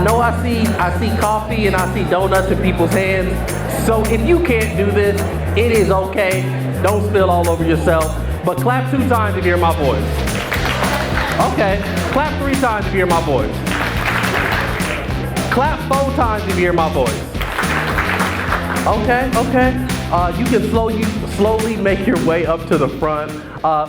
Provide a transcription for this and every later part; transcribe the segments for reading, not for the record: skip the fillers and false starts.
know I see coffee and I see donuts in people's hands. So if you can't do this, it is okay. Don't spill all over yourself. But clap 2 times if you hear my voice. Okay, clap 3 times if you hear my voice. Clap 4 times if you hear my voice. Okay. You can slowly make your way up to the front.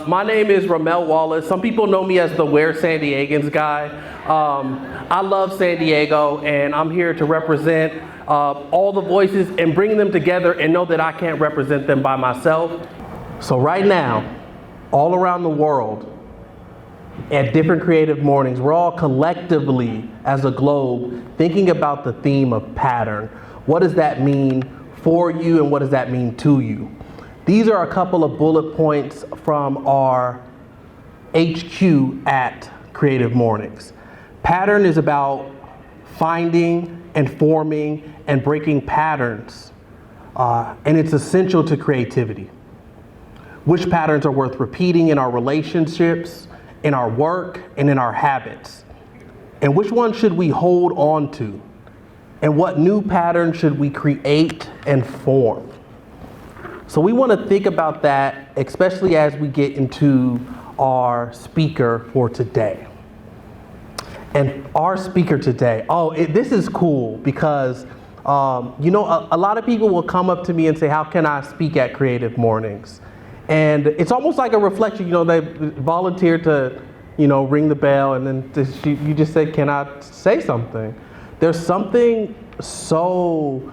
My name is Ramel Wallace. Some people know me as the Where San Diegans guy. I love San Diego, and I'm here to represent all the voices and bring them together and know that I can't represent them by myself. So right now, all around the world, at different creative mornings, we're all collectively, as a globe, thinking about the theme of pattern. What does that mean for you, and what does that mean to you? These are a couple of bullet points from our HQ at Creative Mornings. Pattern is about finding and forming and breaking patterns, and it's essential to creativity. Which patterns are worth repeating in our relationships, in our work, and in our habits? And which ones should we hold on to? And what new patterns should we create and form? So we want to think about that, especially as we get into our speaker for today. And our speaker today, this is cool because, a lot of people will come up to me and say, how can I speak at Creative Mornings? And it's almost like a reflection, they volunteer to, ring the bell, and then you just say, can I say something? There's something so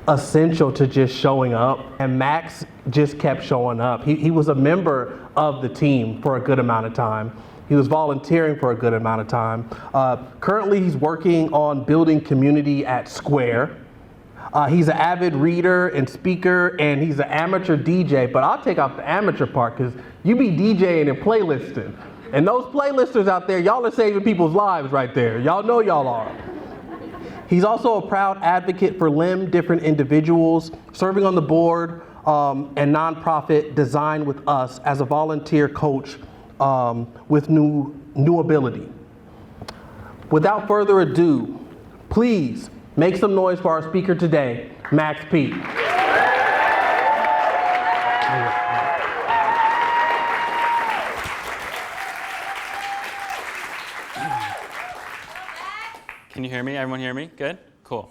essential to just showing up, and Max just kept showing up. He was a member of the team for a good amount of time. He was volunteering for a good amount of time. Currently, he's working on building community at Square. He's an avid reader and speaker, and he's an amateur DJ, but I'll take off the amateur part because you be DJing and playlisting. And those playlisters out there, y'all are saving people's lives right there. Y'all know y'all are. He's also a proud advocate for limb different individuals, serving on the board and nonprofit Design With Us as a volunteer coach with new ability. Without further ado, please make some noise for our speaker today, Max P. Can you hear me? Everyone hear me? Good? Cool.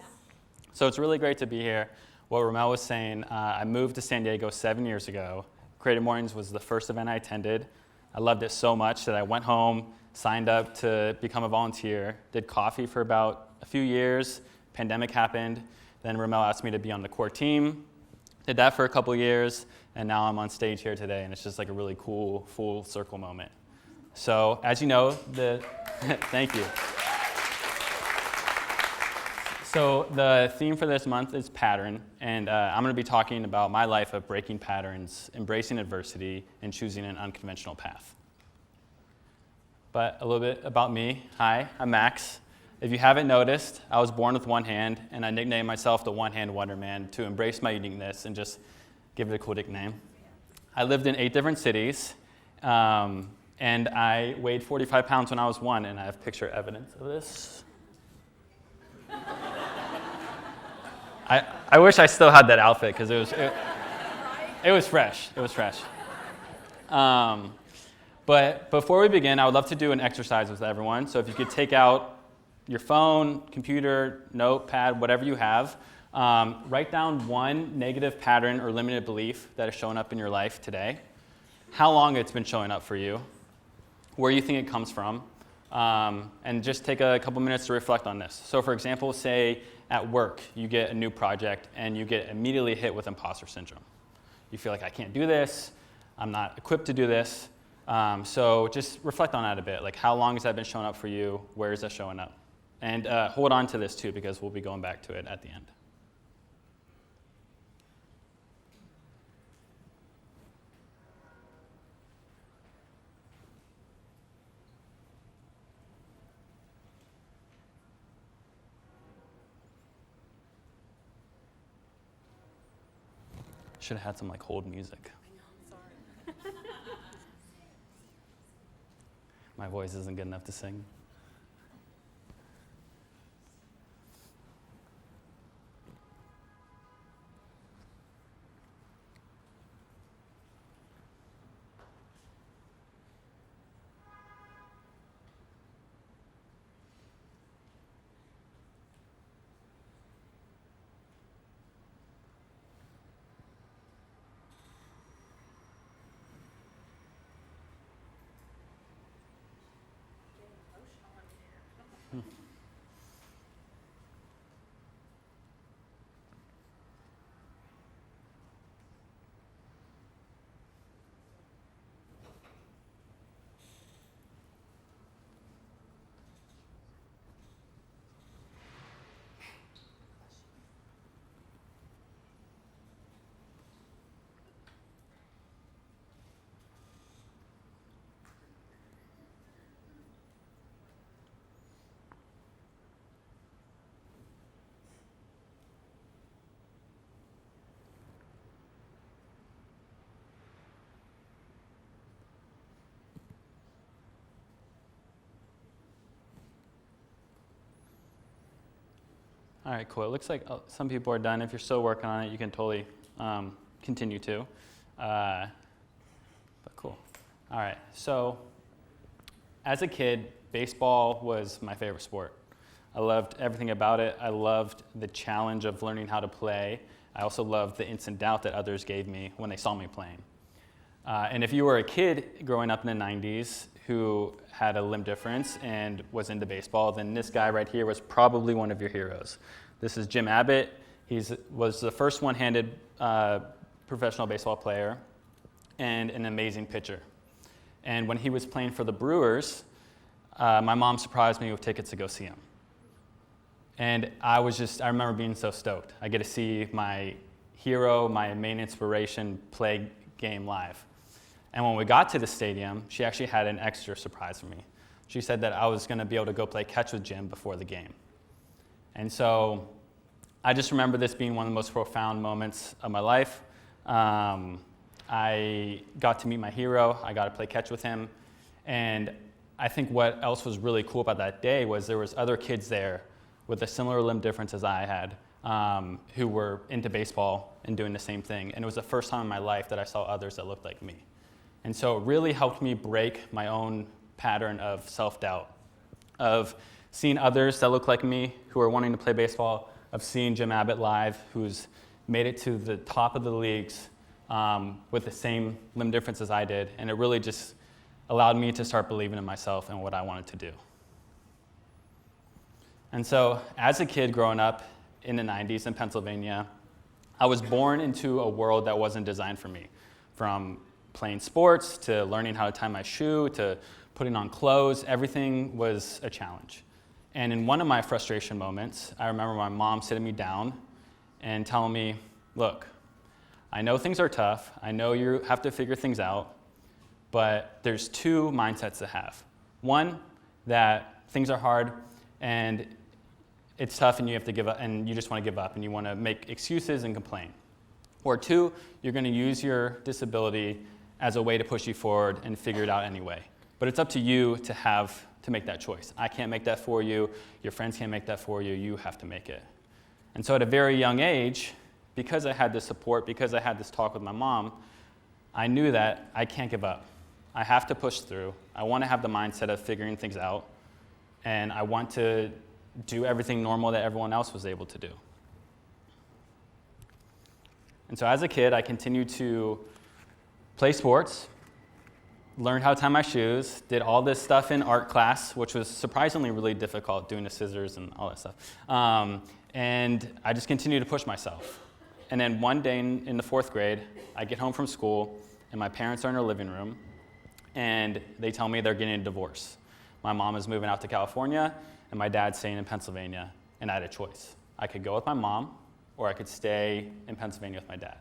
So it's really great to be here. What Ramel was saying, I moved to San Diego 7 years ago. Creative Mornings was the first event I attended. I loved it so much that I went home, signed up to become a volunteer, did coffee for about a few years. Pandemic happened. Then Ramel asked me to be on the core team. Did that for a couple years, and now I'm on stage here today, and it's just like a really cool full circle moment. So as you know, thank you. So the theme for this month is pattern, and I'm going to be talking about my life of breaking patterns, embracing adversity, and choosing an unconventional path. But a little bit about me. Hi, I'm Max. If you haven't noticed, I was born with one hand, and I nicknamed myself the One-Hand Wonder Man to embrace my uniqueness and just give it a cool nickname. I lived in 8 different cities, and I weighed 45 pounds when I was 1, and I have picture evidence of this. I wish I still had that outfit because it was fresh. It was fresh. But before we begin, I would love to do an exercise with everyone. So if you could take out your phone, computer, notepad, whatever you have, write down one negative pattern or limited belief that is showing up in your life today, how long it's been showing up for you, where you think it comes from, and just take a couple minutes to reflect on this. So for example, say at work, you get a new project and you get immediately hit with imposter syndrome. You feel like, I can't do this, I'm not equipped to do this. So just reflect on that a bit. Like, how long has that been showing up for you? Where is that showing up? And hold on to this too, because we'll be going back to it at the end. Should have had some hold music. I know, sorry. My voice isn't good enough to sing. All right, cool. It looks like some people are done. If you're still working on it, you can totally continue to. But cool. All right, so as a kid, baseball was my favorite sport. I loved everything about it. I loved the challenge of learning how to play. I also loved the instant doubt that others gave me when they saw me playing. And if you were a kid growing up in the 90s who had a limb difference and was into baseball, then this guy right here was probably one of your heroes. This is Jim Abbott. He was the first one-handed professional baseball player and an amazing pitcher. And when he was playing for the Brewers, my mom surprised me with tickets to go see him. And I remember being so stoked. I get to see my hero, my main inspiration, play game live. And when we got to the stadium, she actually had an extra surprise for me. She said that I was going to be able to go play catch with Jim before the game. And so I just remember this being one of the most profound moments of my life. I got to meet my hero. I got to play catch with him. And I think what else was really cool about that day was there was other kids there with a similar limb difference as I had who were into baseball and doing the same thing. And it was the first time in my life that I saw others that looked like me. And so it really helped me break my own pattern of self-doubt, of seeing others that look like me who are wanting to play baseball, of seeing Jim Abbott live, who's made it to the top of the leagues with the same limb difference as I did. And it really just allowed me to start believing in myself and what I wanted to do. And so as a kid growing up in the 90s in Pennsylvania, I was born into a world that wasn't designed for me, from playing sports to learning how to tie my shoe to putting on clothes. Everything was a challenge. And in one of my frustration moments, I remember my mom sitting me down and telling me, look, I know things are tough. I know you have to figure things out, but there's two mindsets to have. One, that things are hard and it's tough and you have to give up and you just want to give up and you want to make excuses and complain. Or two, you're going to use your disability as a way to push you forward and figure it out anyway. But it's up to you to make that choice. I can't make that for you. Your friends can't make that for you. You have to make it. And so at a very young age, because I had this support, because I had this talk with my mom, I knew that I can't give up. I have to push through. I want to have the mindset of figuring things out, and I want to do everything normal that everyone else was able to do. And so as a kid, I continued to play sports, learned how to tie my shoes, did all this stuff in art class, which was surprisingly really difficult, doing the scissors and all that stuff. And I just continued to push myself. And then one day in the 4th grade, I get home from school, and my parents are in their living room, and they tell me they're getting a divorce. My mom is moving out to California, and my dad's staying in Pennsylvania, and I had a choice. I could go with my mom, or I could stay in Pennsylvania with my dad.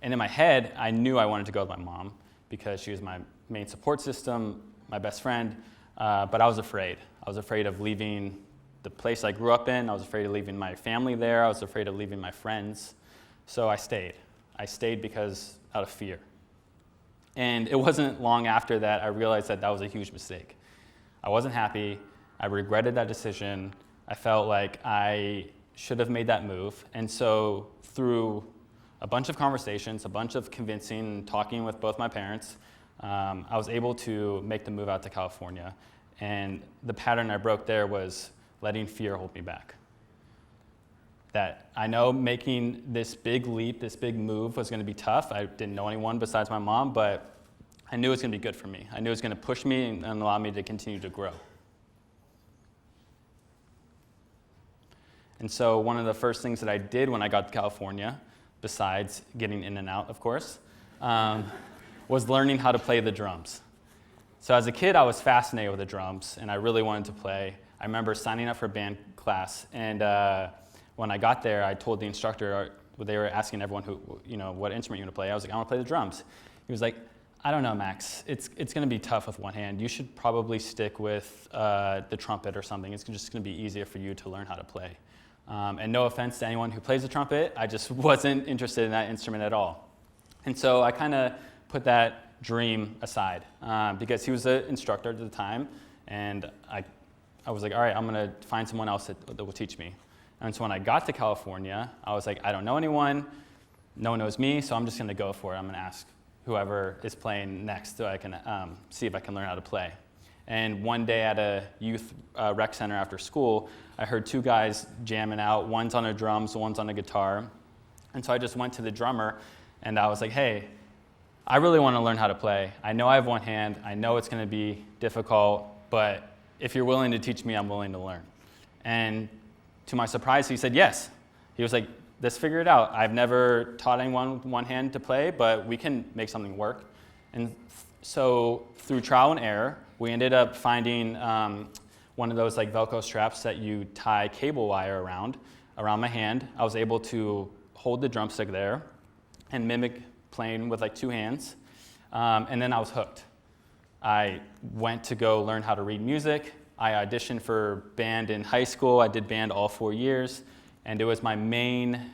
And in my head, I knew I wanted to go with my mom because she was my main support system, my best friend, but I was afraid. I was afraid of leaving the place I grew up in. I was afraid of leaving my family there. I was afraid of leaving my friends. So I stayed. I stayed because out of fear. And it wasn't long after that I realized that that was a huge mistake. I wasn't happy. I regretted that decision. I felt like I should have made that move. And so through a bunch of conversations, a bunch of convincing and talking with both my parents, I was able to make the move out to California. And the pattern I broke there was letting fear hold me back. That I know making this big leap, this big move was going to be tough. I didn't know anyone besides my mom, but I knew it was going to be good for me. I knew it was going to push me and allow me to continue to grow. And so one of the first things that I did when I got to California, besides getting in and out, of course, was learning how to play the drums. So as a kid, I was fascinated with the drums, and I really wanted to play. I remember signing up for band class, and when I got there, I told the instructor, they were asking everyone what instrument you want to play. I was like, I want to play the drums. He was like, I don't know, Max. It's going to be tough with one hand. You should probably stick with the trumpet or something. It's just going to be easier for you to learn how to play. And no offense to anyone who plays the trumpet, I just wasn't interested in that instrument at all. And so I kind of put that dream aside because he was the instructor at the time, and I was like, all right, I'm going to find someone else that will teach me. And so when I got to California, I was like, I don't know anyone, no one knows me, so I'm just gonna go for it. I'm gonna ask whoever is playing next so I can see if I can learn how to play. And one day at a youth rec center after school, I heard two guys jamming out. One's on a drums, one's on a guitar. And so I just went to the drummer and I was like, hey, I really want to learn how to play. I know I have one hand. I know it's going to be difficult, but if you're willing to teach me, I'm willing to learn. And to my surprise, he said yes. He was like, let's figure it out. I've never taught anyone with one hand to play, but we can make something work. And so through trial and error, we ended up finding one of those like Velcro straps that you tie cable wire around my hand. I was able to hold the drumstick there and mimic playing with like two hands. And then I was hooked. I went to go learn how to read music. I auditioned for band in high school. I did band all 4 years. And it was my main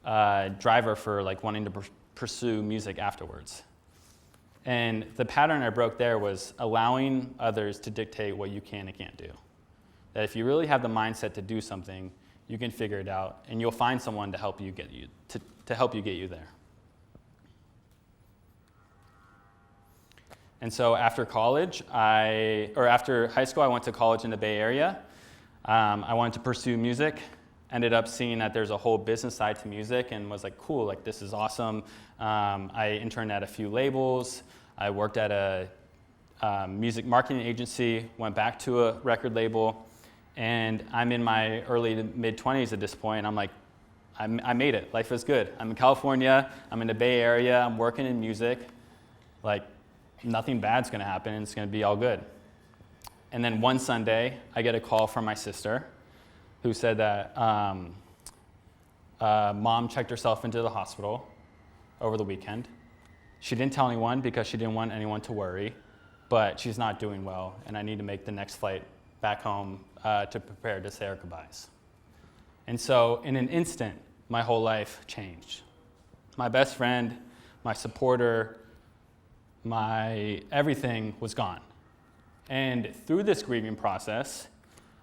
driver for like wanting to pursue music afterwards. And the pattern I broke there was allowing others to dictate what you can and can't do. That if you really have the mindset to do something, you can figure it out, and you'll find someone to help you get you there. And so after college, after high school, I went to college in the Bay Area. I wanted to pursue music. Ended up seeing that there's a whole business side to music and was like, cool, like this is awesome. I interned at a few labels. I worked at a music marketing agency, went back to a record label, and I'm in my early to mid-20s at this point. I'm like, I made it. Life is good. I'm in California. I'm in the Bay Area. I'm working in music. Like, nothing bad's going to happen, and it's going to be all good. And then one Sunday, I get a call from my sister, who said that mom checked herself into the hospital over the weekend. She didn't tell anyone because she didn't want anyone to worry, but she's not doing well, and I need to make the next flight back home to prepare to say our goodbyes. And so in an instant, my whole life changed. My best friend, my supporter, my everything was gone. And through this grieving process,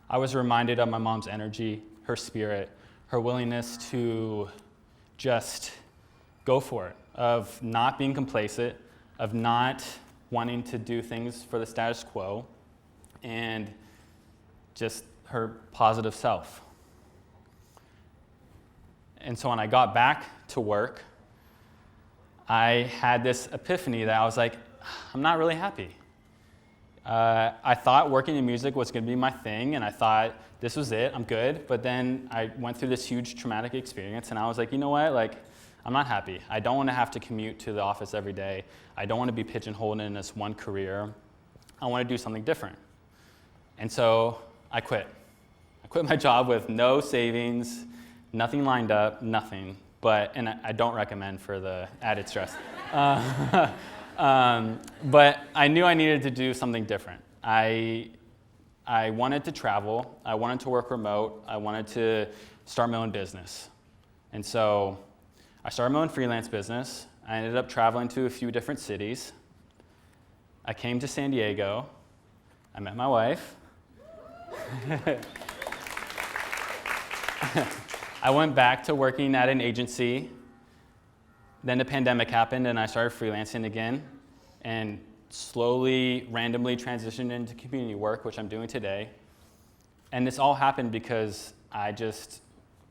I was reminded of my mom's energy, her spirit, her willingness to just go for it, of not being complacent, of not wanting to do things for the status quo, and just her positive self. And so when I got back to work, I had this epiphany that I was like, I'm not really happy. I thought working in music was going to be my thing, and I thought this was it, I'm good. But then I went through this huge traumatic experience, and I was like, you know what? Like, I'm not happy. I don't want to have to commute to the office every day. I don't want to be pigeonholed in this one career. I want to do something different. And so I quit. I quit my job with no savings, nothing lined up, nothing. And I don't recommend for the added stress. But I knew I needed to do something different. I wanted to travel. I wanted to work remote. I wanted to start my own business. And so I started my own freelance business. I ended up traveling to a few different cities. I came to San Diego. I met my wife. I went back to working at an agency. Then the pandemic happened and I started freelancing again and slowly, randomly transitioned into community work, which I'm doing today. And this all happened because I just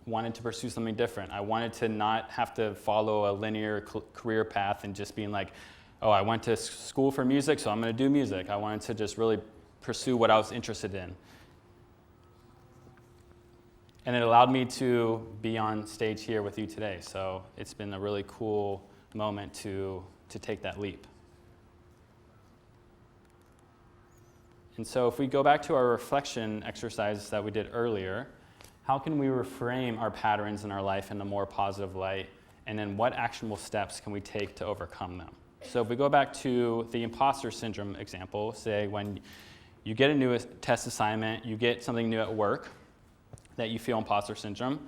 wanted to pursue something different. I wanted to not have to follow a linear career path and just being like, oh, I went to school for music, so I'm going to do music. I wanted to just really pursue what I was interested in. And it allowed me to be on stage here with you today. So it's been a really cool moment to take that leap. And so if we go back to our reflection exercise that we did earlier, how can we reframe our patterns in our life in a more positive light? And then what actionable steps can we take to overcome them? So if we go back to the imposter syndrome example, say when you get a new test assignment, you get something new at work, that you feel imposter syndrome,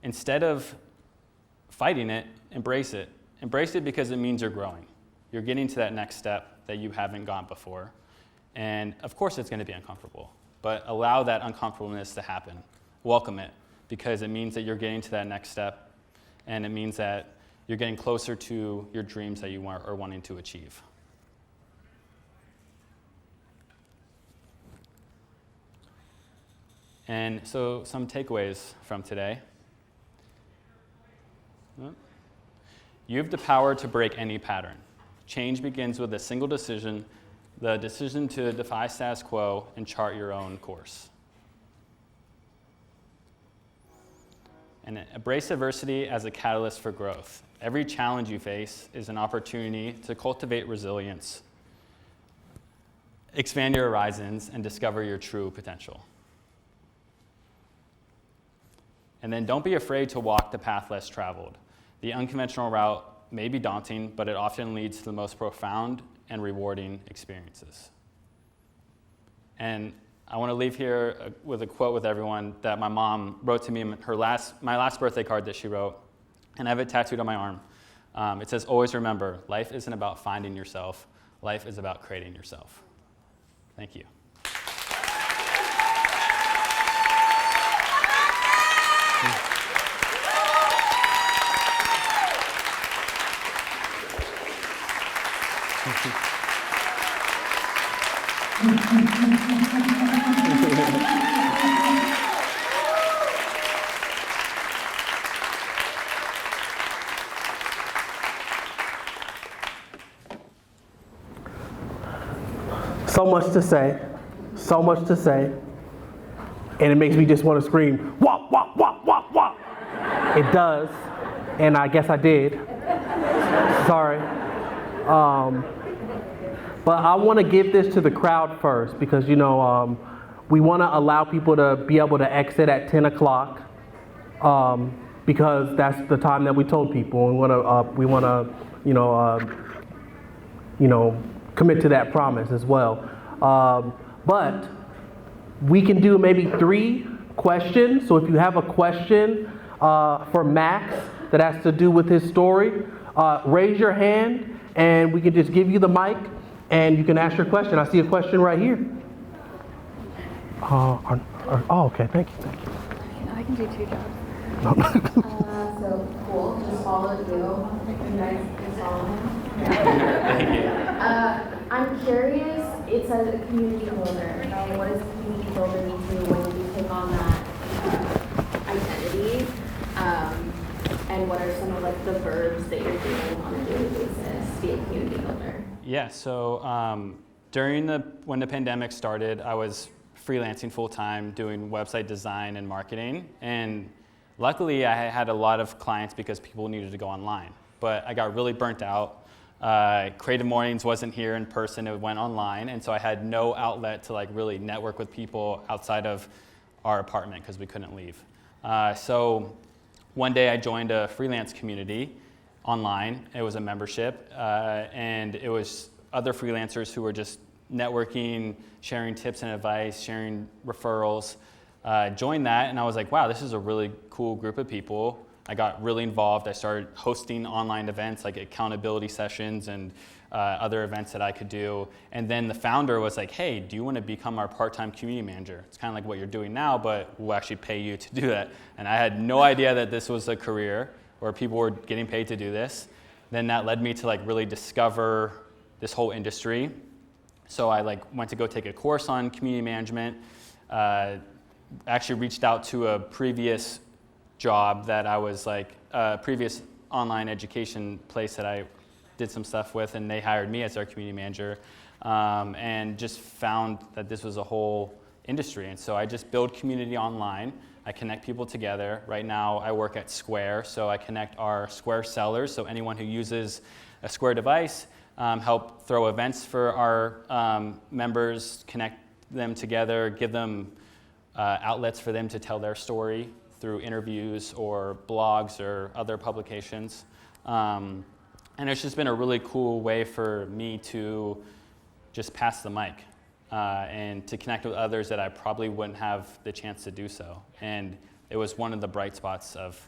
instead of fighting it, embrace it. Embrace it because it means you're growing. You're getting to that next step that you haven't gone before. And of course it's going to be uncomfortable, but allow that uncomfortableness to happen. Welcome it. because it means that you're getting to that next step, and it means that you're getting closer to your dreams that you are wanting to achieve. And so some takeaways from today. You have the power to break any pattern. Change begins with a single decision, the decision to defy status quo and chart your own course. And embrace adversity as a catalyst for growth. Every challenge you face is an opportunity to cultivate resilience, expand your horizons, and discover your true potential. And then don't be afraid to walk the path less traveled. The unconventional route may be daunting, but it often leads to the most profound and rewarding experiences. And I want to leave here with a quote with everyone that my mom wrote to me in my last birthday card that she wrote, and I have it tattooed on my arm. It says, "Always remember, life isn't about finding yourself. Life is about creating yourself." Thank you. So much to say, and it makes me just want to scream, wop, wop, wop, wop, wop. It does, and I guess I did. Sorry. But I want to give this to the crowd first because, we want to allow people to be able to exit at 10 o'clock because that's the time that we told people. We want to, commit to that promise as well. But we can do maybe 3 questions. So if you have a question for Max that has to do with his story, raise your hand and we can just give you the mic and you can ask your question. I see a question right here. Okay, thank you. I can do 2 jobs. So cool, just followed you. You guys can follow him. I'm curious, it says a community builder, right? What does a community builder mean to you when you take on that identity? And what are some of the verbs that you're doing on a daily basis to be a community builder? Yeah, so when the pandemic started, I was freelancing full-time, doing website design and marketing. And luckily, I had a lot of clients because people needed to go online. But I got really burnt out. CreativeMornings wasn't here in person, it went online. And so I had no outlet to really network with people outside of our apartment because we couldn't leave. So one day I joined a freelance community online. It was a membership, and it was other freelancers who were just networking, sharing tips and advice, sharing referrals. Joined that, and I was like, wow, this is a really cool group of people. I got really involved. I started hosting online events like accountability sessions and other events that I could do. And then the founder was like, hey, do you want to become our part-time community manager? It's kind of like what you're doing now, but we'll actually pay you to do that. And I had no idea that this was a career where people were getting paid to do this. Then that led me to really discover this whole industry. So I went to go take a course on community management. Actually reached out to a previous job that I was a previous online education place that I did some stuff with, and they hired me as their community manager, and just found that this was a whole industry. And so I just build community online. I connect people together. Right now I work at Square, so I connect our Square sellers, so anyone who uses a Square device, help throw events for our members, connect them together, give them outlets for them to tell their story through interviews or blogs or other publications. And it's just been a really cool way for me to just pass the mic and to connect with others that I probably wouldn't have the chance to do so. And it was one of the bright spots of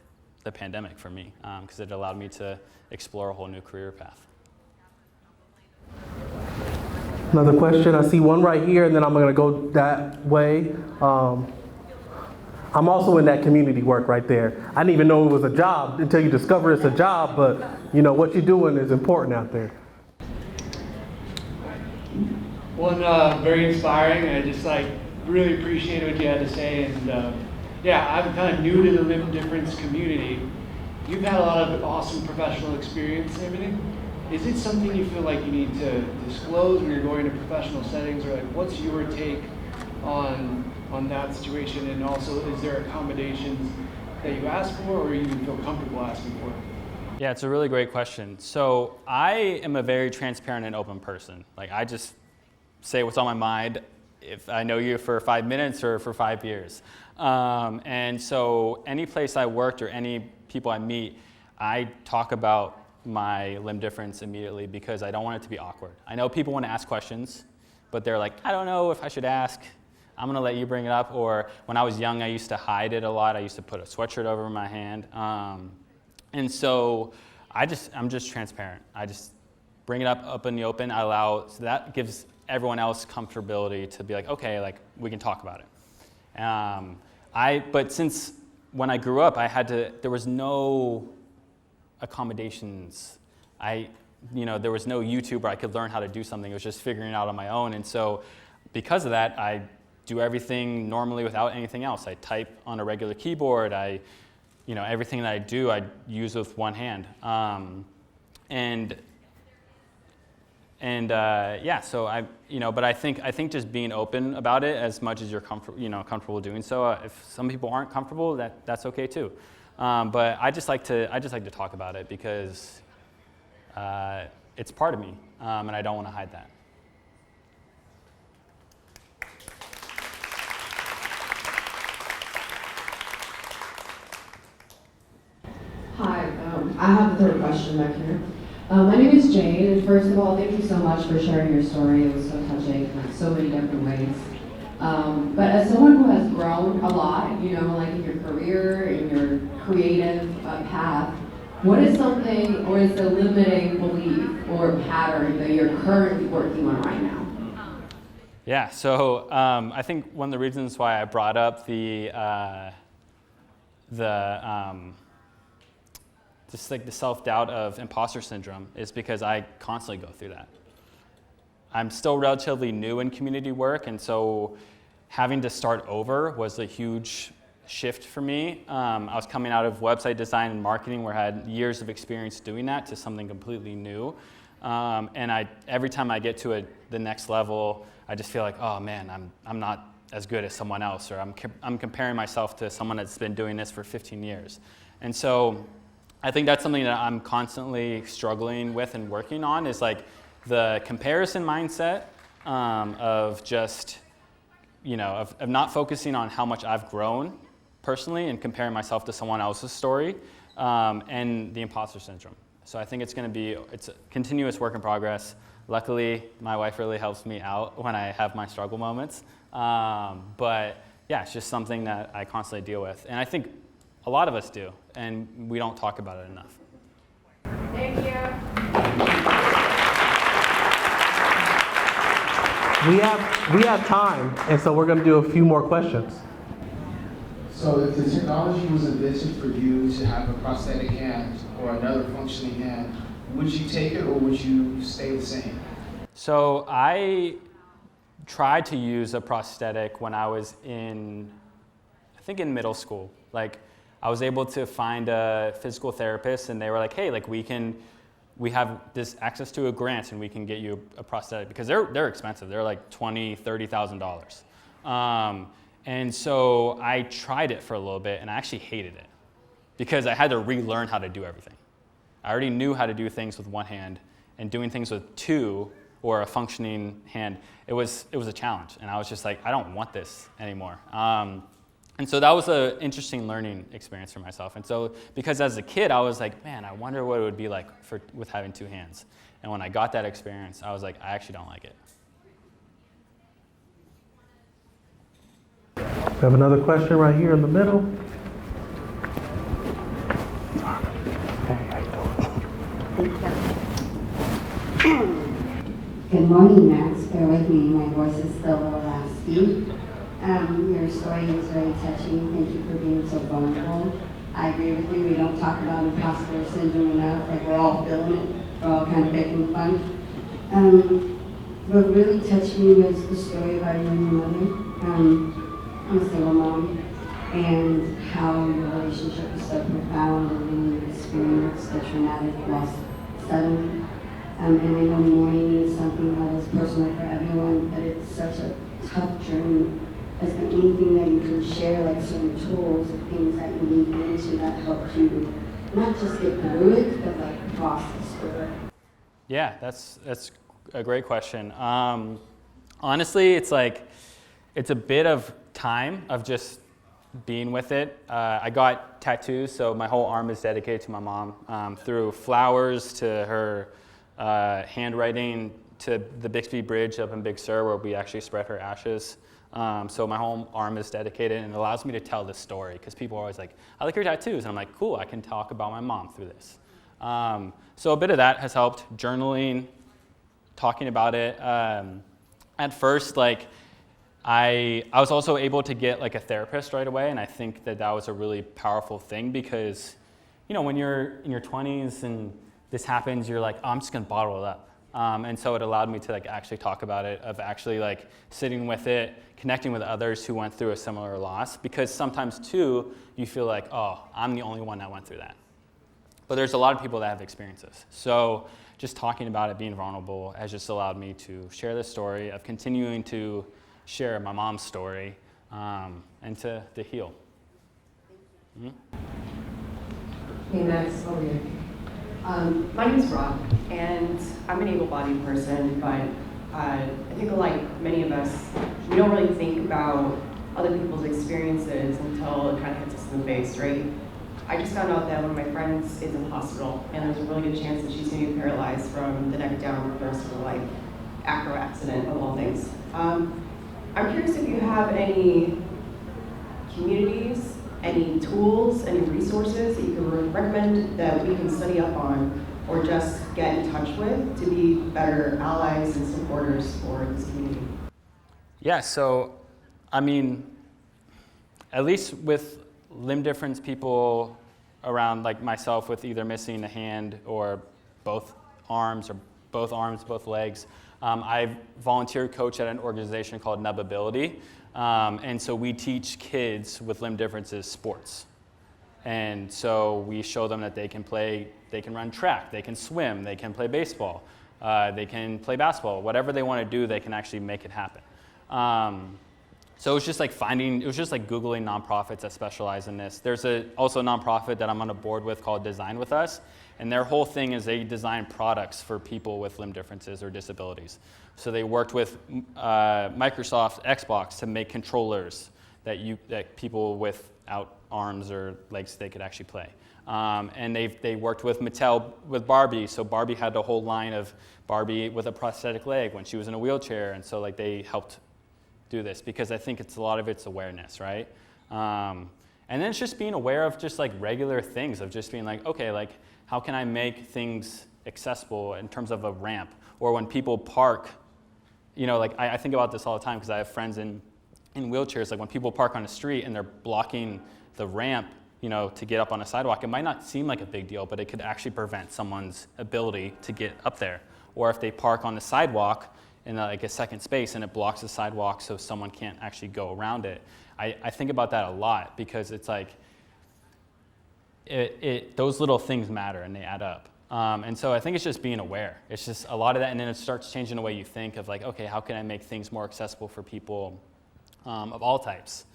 the pandemic for me because it allowed me to explore a whole new career path. Another question. I see one right here, and then I'm going to go that way. I'm also in that community work right there. I didn't even know it was a job until you discover it's a job, but you know, what you're doing is important out there. One, very inspiring. I just really appreciated what you had to say. And yeah, I'm kind of new to the Limb Difference community. You've had a lot of awesome professional experience and everything. Is it something you feel like you need to disclose when you're going to professional settings, or what's your take on that situation? And also, is there accommodations that you ask for or you even feel comfortable asking for? Yeah, it's a really great question. So I am a very transparent and open person. I just say what's on my mind if I know you for 5 minutes or for 5 years. And so any place I worked or any people I meet, I talk about my limb difference immediately because I don't want it to be awkward. I know people want to ask questions, but they're like, I don't know if I should ask. I'm going to let you bring it up. Or when I was young, I used to hide it a lot. I used to put a sweatshirt over my hand. And so I'm just transparent. I just bring it up in the open. So that gives everyone else comfortability to be like, okay, we can talk about it. But since when I grew up, there was no accommodations. There was no YouTube where I could learn how to do something. It was just figuring it out on my own. And so because of that, I do everything normally without anything else. I type on a regular keyboard. Everything that I do, I use with one hand. But I think just being open about it as much as you're comfortable doing so. If some people aren't comfortable, that's okay too. But I just like to talk about it because it's part of me, and I don't want to hide that. Hi, I have a third question back here. My name is Jane, and first of all, thank you so much for sharing your story. It was so touching in so many different ways. But as someone who has grown a lot, in your career, in your creative path, what is something, or is the limiting belief or pattern that you're currently working on right now? Yeah, so I think one of the reasons why I brought up the self-doubt of imposter syndrome is because I constantly go through that. I'm still relatively new in community work, and so having to start over was a huge shift for me. I was coming out of website design and marketing where I had years of experience doing that to something completely new. And every time I get to the next level, I just feel like, oh man, I'm not as good as someone else, or I'm comparing myself to someone that's been doing this for 15 years. And so I think that's something that I'm constantly struggling with and working on is the comparison mindset of just, of not focusing on how much I've grown personally and comparing myself to someone else's story, and the imposter syndrome. So I think it's a continuous work in progress. Luckily, my wife really helps me out when I have my struggle moments. But yeah, it's just something that I constantly deal with. And I think a lot of us do, and we don't talk about it enough. Thank you. We have time, and so we're going to do a few more questions. So if the technology was invented for you to have a prosthetic hand or another functioning hand, would you take it or would you stay the same? So I tried to use a prosthetic when I was in middle school. I was able to find a physical therapist, and they were like, hey, we have this access to a grant and we can get you a prosthetic, because they're expensive. They're $20,000, $30,000. And so I tried it for a little bit, and I actually hated it because I had to relearn how to do everything. I already knew how to do things with one hand, and doing things with two or a functioning hand, it was a challenge. And I was just like, I don't want this anymore. And so that was an interesting learning experience for myself. And so because as a kid, I was like, man, I wonder what it would be like with having two hands. And when I got that experience, I was like, I actually don't like it. We have another question right here in the middle. Good morning, Max. Bear with me, my voice is still a little raspy. Your story is very touching. Thank you for being so vulnerable. I agree with you. We don't talk about imposter syndrome enough. Like, we're all feeling it. We're all kind of making fun. What really touched me was the story about you and your mother. I'm a single mom, and how your relationship is so profound, and then you experience the traumatic loss suddenly. And I know mourning is something that is personal for everyone, but it's such a tough journey. Is there anything that you can share, like certain tools, things that you need into that help you not just get through it, but like process through it? Yeah, that's a great question. Honestly, it's a bit of time of just being with it. I got tattoos, so my whole arm is dedicated to my mom, through flowers to her handwriting to the Bixby Bridge up in Big Sur where we actually spread her ashes. So my whole arm is dedicated, and it allows me to tell this story because people are always like, I like your tattoos. And I'm like, cool, I can talk about my mom through this. So a bit of that has helped, journaling, talking about it. At first, I was also able to get a therapist right away, and I think that was a really powerful thing because, when you're in your 20s and this happens, you're like, oh, I'm just gonna bottle it up. And so it allowed me to actually talk about it, of actually sitting with it, connecting with others who went through a similar loss, because sometimes too, you feel like, oh, I'm the only one that went through that. But there's a lot of people that have experiences. So just talking about it, being vulnerable, has just allowed me to share this story, of continuing to share my mom's story, and to heal. Mm-hmm. Hey Max, over here. My name is Rob, and I'm an able-bodied person, but I think like many of us, we don't really think about other people's experiences until it kind of hits us in the face, right? I just found out that one of my friends is in the hospital, and there's a really good chance that she's going to be paralyzed from the neck down for the rest of her life, after accident of all things. I'm curious if you have any communities, any tools, any resources that you can recommend that we can study up on or just get in touch with to be better allies and supporters for this community. Yeah, so, I mean, at least with limb difference people around, like myself, with either missing a hand or both arms, both legs, I volunteer coach at an organization called Nubability. And so we teach kids with limb differences sports. And so we show them that they can run track, they can swim, they can play baseball, they can play basketball, whatever they want to do, they can actually make it happen. So it was just Googling nonprofits that specialize in this. There's also a nonprofit that I'm on a board with called Design With Us, and their whole thing is they design products for people with limb differences or disabilities. So they worked with Microsoft Xbox to make controllers that people without arms or legs, they could actually play. And they worked with Mattel with Barbie, so Barbie had a whole line of Barbie with a prosthetic leg when she was in a wheelchair, and so they helped do this, because I think a lot of it's awareness, right? And then it's just being aware of just regular things, of just being okay, how can I make things accessible in terms of a ramp? Or when people park, I think about this all the time because I have friends in wheelchairs, when people park on the street and they're blocking the ramp, to get up on a sidewalk, it might not seem like a big deal, but it could actually prevent someone's ability to get up there. Or if they park on the sidewalk in a second space and it blocks the sidewalk so someone can't actually go around it. I think about that a lot because it's those little things matter and they add up. And so I think it's just being aware. It's just a lot of that, and then it starts changing the way you think of okay, how can I make things more accessible for people of all types?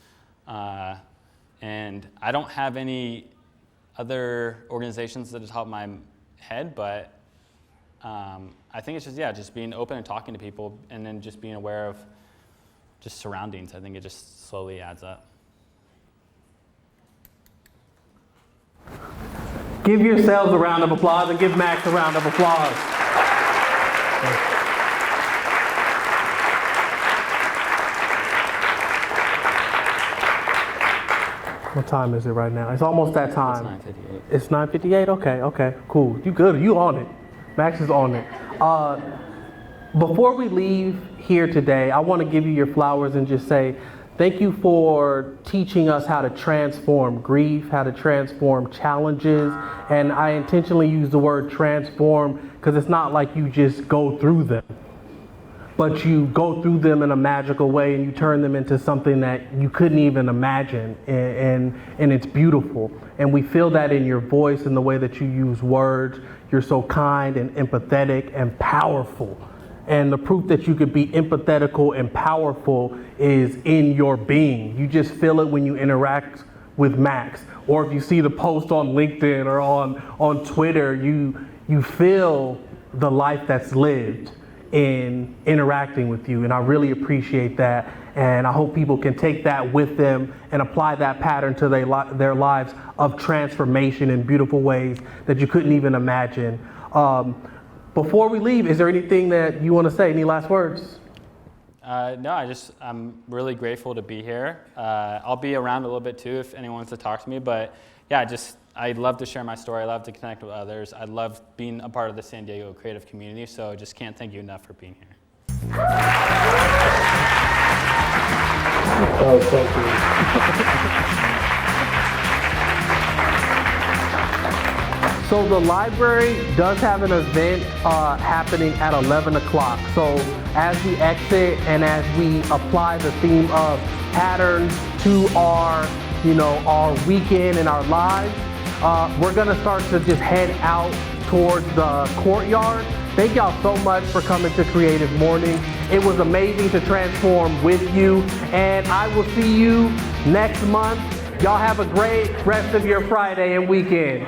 And I don't have any other organizations that are top of my head, but I think it's just being open and talking to people, and then just being aware of just surroundings. I think it just slowly adds up. Give yourselves a round of applause and give Max a round of applause. What time is it right now? It's almost that time. It's 9:58? Okay, cool. You good, you on it. Max is on it. Before we leave here today, I want to give you your flowers and just say Thank you for teaching us how to transform grief, how to transform challenges. And I intentionally use the word transform because it's not like you just go through them, but you go through them in a magical way and you turn them into something that you couldn't even imagine. And it's beautiful. And we feel that in your voice and the way that you use words. You're so kind and empathetic and powerful. And the proof that you could be empathetical and powerful is in your being. You just feel it when you interact with Max. Or if you see the post on LinkedIn or on Twitter, you feel the life that's lived in interacting with you. And I really appreciate that. And I hope people can take that with them and apply that pattern to their lives of transformation in beautiful ways that you couldn't even imagine. Before we leave, is there anything that you want to say? Any last words? No, I'm really grateful to be here. I'll be around a little bit too if anyone wants to talk to me, but yeah, I love to share my story. I love to connect with others. I love being a part of the San Diego creative community, so I just can't thank you enough for being here. Oh, thank you. So the library does have an event happening at 11 o'clock. So as we exit and as we apply the theme of patterns to our weekend and our lives, we're gonna start to just head out towards the courtyard. Thank y'all so much for coming to Creative Mornings. It was amazing to transform with you, and I will see you next month. Y'all have a great rest of your Friday and weekend.